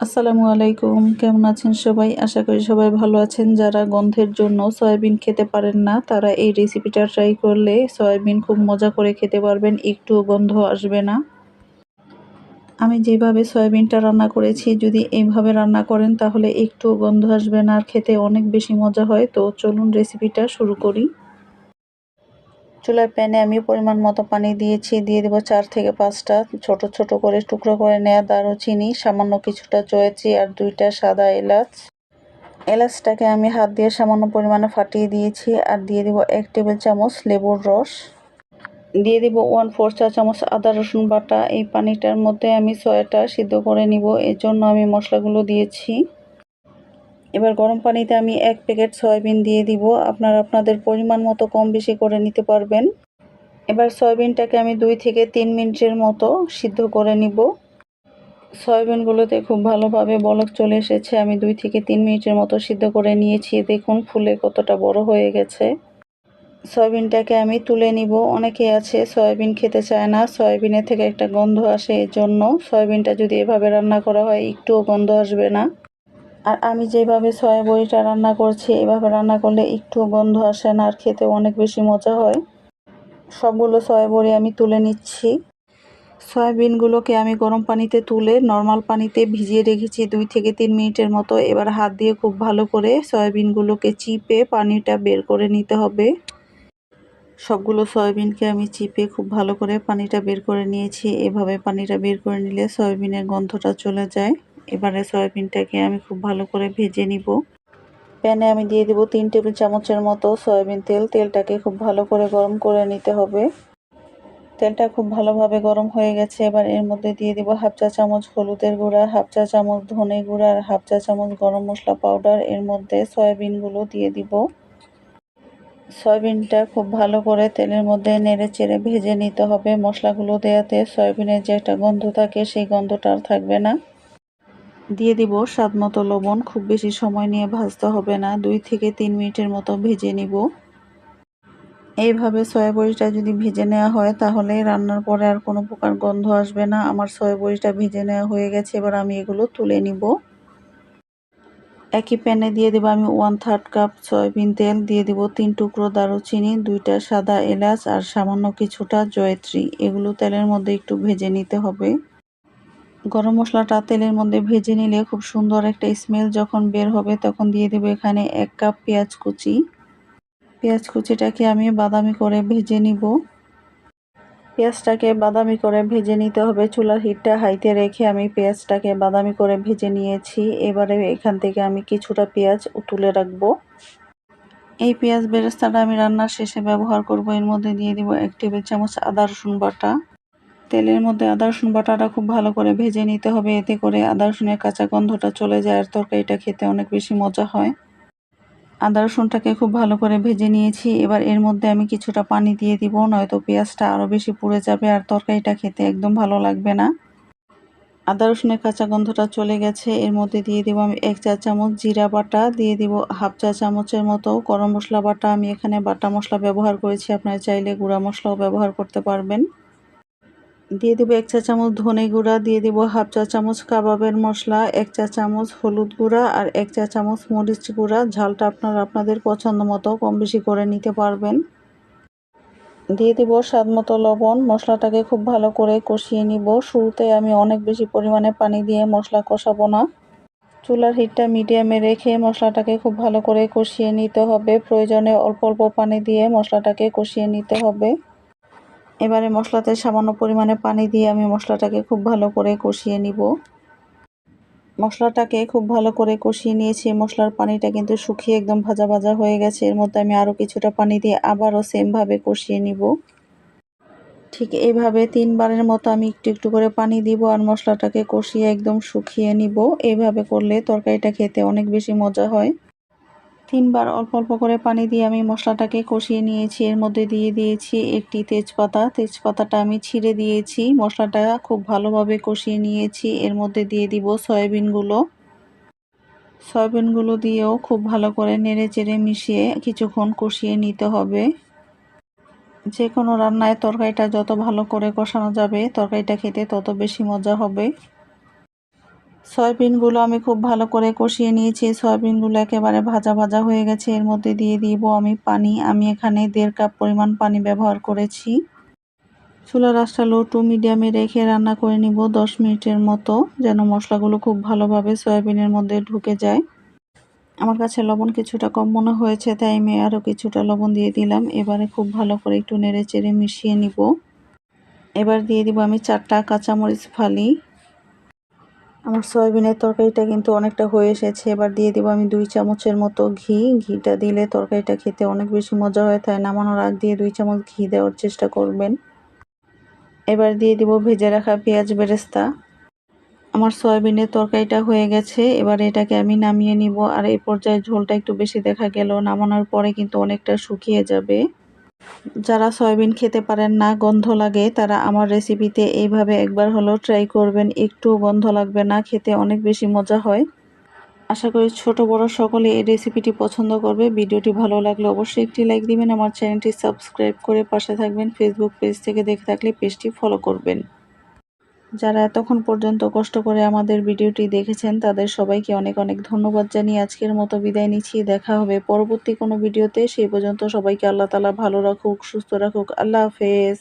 আসসালামু আলাইকুম। কেমন আছেন সবাই? আশা করি সবাই ভালো আছেন। যারা গন্ধের জন্য সয়াবিন খেতে পারেন না, তারা এই রেসিপিটা ট্রাই করলে সয়াবিন খুব মজা করে খেতে পারবেন, একটুও গন্ধ আসবে না। আমি যেভাবে সয়াবিনটা রান্না করেছি, যদি এইভাবে রান্না করেন তাহলে একটুও গন্ধ আসবে না আর খেতে অনেক বেশি মজা হয়। তো চলুন রেসিপিটা শুরু করি। চুলার প্যানে আমি পরিমাণ মতো পানি দিয়েছি, দিয়ে দেবো 4 থেকে 5টা ছোট ছোট করে টুকরো করে নেওয়া দারুচিনি, সামান্য কিছুটা জয়ত্রী আর 2টা সাদা এলাচ। এলাচটাকে আমি হাত দিয়ে সামান্য পরিমাণে ফাটিয়ে দিয়েছি। আর দিয়ে দেবো 1 টেবিল চামচ লেবুর রস, দিয়ে দেবো 1/4 চা চামচ আদা রসুন বাটা। এই পানিটার মধ্যে আমি সয়াটা সিদ্ধ করে নিব, এর জন্য আমি মশলাগুলো দিয়েছি। এবার গরম পানিতে আমি 1 প্যাকেট সয়াবিন দিয়ে দিব, আপনারা আপনাদের পরিমাণ মতো কম বেশি করে নিতে পারবেন। এবার সয়াবিনটাকে আমি 2 থেকে 3 মিনিটের মতো সিদ্ধ করে নিব। সয়াবিনগুলোতে খুব ভালোভাবে বলক চলে এসেছে। আমি 2 থেকে 3 মিনিটের মতো সিদ্ধ করে নিয়েছি। দেখুন ফুলে কতটা বড় হয়ে গেছে। সয়াবিনটাকে আমি তুলে নিব। অনেকেই আছে সয়াবিন খেতে চায় না, সয়াবিনের থেকে একটা গন্ধ আসে, এর জন্য সয়াবিনটা যদি এভাবে রান্না করা হয় একটুও গন্ধ আসবে না। আর আমি যেভাবে সয়া বড়িটা রান্না করছি, এভাবে রান্না করলে একটুও গন্ধ আসে না আর খেতে অনেক বেশি মজা হয়। সবগুলো সয়া বড়ি আমি তুলে নিচ্ছি। সয়াবিনগুলোকে আমি গরম পানিতে তুলে নর্মাল পানিতে ভিজিয়ে রেখেছি 2 থেকে 3 মিনিটের মতো। এবার হাত দিয়ে খুব ভালো করে সয়াবিনগুলোকে চিপে পানিটা বের করে নিতে হবে। সবগুলো সয়াবিনকে আমি চিপে খুব ভালো করে পানিটা বের করে নিয়েছি। এভাবে পানিটা বের করে নিলে সয়াবিনের গন্ধটা চলে যায়। এবারে সয়াবিনটাকে আমি খুব ভালো করে ভেজে নিব। প্যানে আমি দিয়ে দেব 3 টেবিল চামচের মতো সয়াবিন তেল। তেলটাকে খুব ভালো করে গরম করে নিতে হবে। তেলটা খুব ভালোভাবে গরম হয়ে গেছে। এবার এর মধ্যে দিয়ে দেব 1/2 চা চামচ হলুদের গুঁড়া, 1/2 চা চামচ ধনে গুঁড়া আর 1/2 চা চামচ গরম মশলা পাউডার। এর মধ্যে সয়াবিনগুলো দিয়ে দিব। সয়াবিনটা খুব ভালো করে তেলের মধ্যে নেড়ে চেড়ে ভেজে নিতে হবে। মশলাগুলো দেওয়াতে সয়াবিনের যে একটা গন্ধ থাকে, সেই গন্ধটা আর থাকবে না। দিয়ে দিব স্বাদ মতো লবণ। খুব বেশি সময় নিয়ে ভাজতে হবে না, 2 থেকে 3 মিনিটের মতো ভেজে নিব। এইভাবে সয়া বড়িটা যদি ভেজে নেওয়া হয় তাহলে রান্নার পরে আর কোনো প্রকার গন্ধ আসবে না। আমার সয়া বড়িটা ভেজে নেওয়া হয়ে গেছে। এবার আমি এগুলো তুলে নিব। একই প্যানে দিয়ে দেবো আমি 1/3 কাপ সয়াবিন তেল, দিয়ে দেব 3 টুকরো দারুচিনি, 2টা সাদা এলাচ আর সামান্য কিছুটা জয়ত্রী। এগুলো তেলের মধ্যে একটু ভেজে নিতে হবে। গরম মশলাটা তেলের মধ্যে ভেজে নিলে খুব সুন্দর একটা স্মেল যখন বের হবে, তখন দিয়ে দেবো এখানে 1 কাপ পেঁয়াজ কুচি। পেঁয়াজ কুচিটাকে আমি বাদামি করে ভেজে নিব। পেঁয়াজটাকে বাদামি করে ভেজে নিতে হবে। চুলার হিটটা হাইতে রেখে আমি পেঁয়াজটাকে বাদামি করে ভেজে নিয়েছি। এবারে এখান থেকে আমি কিছুটা পেঁয়াজ তুলে রাখবো। এই পেঁয়াজ বেরেস্তাটা আমি রান্নার শেষে ব্যবহার করব। এর মধ্যে দিয়ে দিব 1 টেবিল চামচ আদা রসুন বাটা। তেলের মধ্যে আদা রসুন বাটাটা খুব ভালো করে ভেজে নিতে হবে, এতে করে আদা রসুনের কাঁচা গন্ধটা চলে যায় আর তরকারিটা খেতে অনেক বেশি মজা হয়। আদা রসুনটাকে খুব ভালো করে ভেজে নিয়েছি। এবার এর মধ্যে আমি কিছুটা পানি দিয়ে দিব, নয়তো পেঁয়াজটা আরও বেশি পুড়ে যাবে আর তরকারিটা খেতে একদম ভালো লাগবে না। আদা রসুনের কাঁচা গন্ধটা চলে গেছে। এর মধ্যে দিয়ে দেবো আমি 1 চা চামচ জিরা বাটা, দিয়ে দিব 1/2 চা চামচের মতো গরম মশলা বাটা। আমি এখানে বাটা মশলা ব্যবহার করেছি, আপনারা চাইলে গুঁড়া মশলাও ব্যবহার করতে পারবেন। দিয়ে দেবো 1 চা চামচ ধনে গুঁড়া, দিয়ে দেবো 1/2 চা চামচ কাবাবের মশলা, 1 চা চামচ হলুদ গুঁড়া আর 1 চা চামচ মরিচ গুঁড়া। ঝালটা আপনারা আপনাদের পছন্দ মতো কম বেশি করে নিতে পারবেন। দিয়ে দেব স্বাদ মতো লবণ। মশলাটাকে খুব ভালো করে কষিয়ে নিব। শুরুতে আমি অনেক বেশি পরিমাণে পানি দিয়ে মশলা কষাবো না। চুলার হিটটা মিডিয়ামে রেখে মশলাটাকে খুব ভালো করে কষিয়ে নিতে হবে। প্রয়োজনে অল্প অল্প পানি দিয়ে মশলাটাকে কষিয়ে নিতে হবে। এবারে মশলাতে সামান্য পরিমাণে পানি দিয়ে আমি মশলাটাকে খুব ভালো করে কষিয়ে নিব। মশলাটাকে খুব ভালো করে কষিয়ে নিয়েছি। মশলার পানিটা কিন্তু শুকিয়ে একদম ভাজা ভাজা হয়ে গেছে। এর মধ্যে আমি আরও কিছুটা পানি দিয়ে আবারও সেমভাবে কষিয়ে নিব। ঠিক এইভাবে 3 বারের মতো আমি একটু একটু করে পানি দিব আর মশলাটাকে কষিয়ে একদম শুকিয়ে নিব। এইভাবে করলে তরকারিটা খেতে অনেক বেশি মজা হয়। 3 বার অল্প অল্প করে পানি দিয়ে আমি মশলাটাকে কষিয়ে নিয়েছি। এর মধ্যে দিয়ে দিয়েছি একটি তেজপাতা। তেজপাতাটা আমি ছিঁড়ে দিয়েছি। মশলাটা খুব ভালোভাবে কষিয়ে নিয়েছি। এর মধ্যে দিয়ে দিব সয়াবিনগুলো। সয়াবিনগুলো দিয়েও খুব ভালো করে নেড়ে চেড়ে মিশিয়ে কিছুক্ষণ কষিয়ে নিতে হবে। যে কোনো রান্নায় তরকারিটা যত ভালো করে কষানো যাবে, তরকারিটা খেতে তত বেশি মজা হবে। সয়াবিনগুলো আমি খুব ভালো করে কষিয়ে নিয়েছি। সয়াবিনগুলো একেবারে ভাজা ভাজা হয়ে গেছে। এর মধ্যে দিয়ে দিব আমি পানি। আমি এখানে 1.5 কাপ পরিমাণ পানি ব্যবহার করেছি। চুলার আঁচটা লো টু মিডিয়ামে রেখে রান্না করে নিব 10 মিনিটের মতো, যেন মশলাগুলো খুব ভালোভাবে সয়াবিনের মধ্যে ঢুকে যায়। আমার কাছে লবণ কিছুটা কম মনে হয়েছে, তাই আমি আরও কিছুটা লবণ দিয়ে দিলাম। এবারে খুব ভালো করে একটু নেড়েচেড়ে মিশিয়ে নিব। এবার দিয়ে দিব আমি 4টা কাঁচামরিচ ফালি। আমার সয়াবিনের তরকারিটা কিন্তু অনেকটা হয়ে এসেছে। এবার দিয়ে দিব আমি 2 চামচের মতো ঘি। ঘিটা দিলে তরকারিটা খেতে অনেক বেশি মজা হয়, তাই নামানোর আগ দিয়ে 2 চামচ ঘি দেওয়ার চেষ্টা করবেন। এবার দিয়ে দিব ভেজে রাখা পেঁয়াজ বেরেস্তা। আমার সয়াবিনের তরকারিটা হয়ে গেছে। এবার এটাকে আমি নামিয়ে নিব। আর এই পর্যায়ে ঝোলটা একটু বেশি দেখা গেল, নামানোর পরে কিন্তু অনেকটা শুকিয়ে যাবে। যারা সয়াবিন খেতে পারেন না, গন্ধ লাগে, তারা আমার রেসিপিতে এইভাবে একবার হলেও ট্রাই করবেন। একটুও গন্ধ লাগবে না, খেতে অনেক বেশি মজা হয়। আশা করি ছোট বড় সকলে এই রেসিপিটি পছন্দ করবে। ভিডিওটি ভালো লাগলে অবশ্যই একটি লাইক দিবেন। আমার চ্যানেলটি সাবস্ক্রাইব করে পাশে থাকবেন। ফেসবুক পেজ থেকে দেখে থাকলে পেজটি ফলো করবেন। যারা এতক্ষণ পর্যন্ত কষ্ট করে আমাদের ভিডিওটি দেখেছেন, তাদের সবাইকে অনেক অনেক ধন্যবাদ জানিয়ে আজকের মতো বিদায় নিচ্ছি। দেখা হবে পরবর্তী কোনো ভিডিওতে। সেই পর্যন্ত সবাইকে আল্লাহ তাআলা ভালো রাখুক, সুস্থ রাখুক। আল্লাহ হাফেজ।